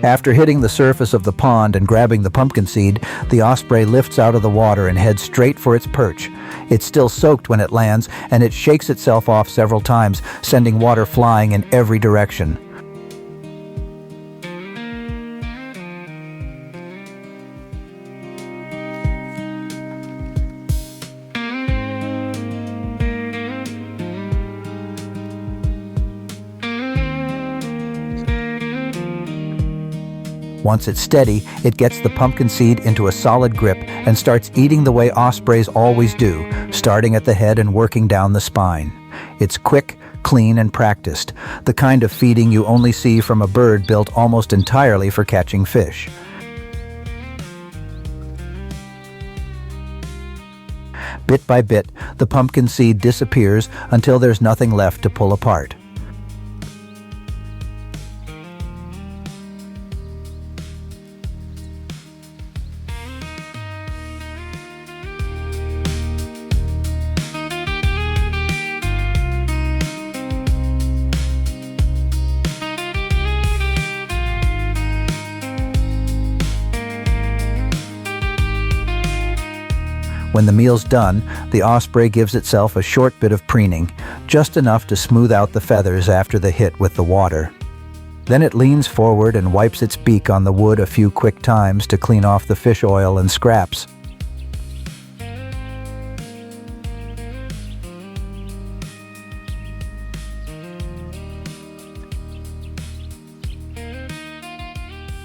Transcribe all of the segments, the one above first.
After hitting the surface of the pond and grabbing the pumpkin seed, the osprey lifts out of the water and heads straight for its perch. It's still soaked when it lands, and it shakes itself off several times, sending water flying in every direction. Once it's steady, it gets the pumpkin seed into a solid grip and starts eating the way ospreys always do, starting at the head and working down the spine. It's quick, clean, and practiced, the kind of feeding you only see from a bird built almost entirely for catching fish. Bit by bit, the pumpkin seed disappears until there's nothing left to pull apart. When the meal's done, the osprey gives itself a short bit of preening, just enough to smooth out the feathers after the hit with the water. Then it leans forward and wipes its beak on the wood a few quick times to clean off the fish oil and scraps.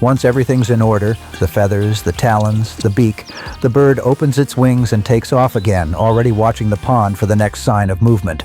Once everything's in order, the feathers, the talons, the beak, the bird opens its wings and takes off again, already watching the pond for the next sign of movement.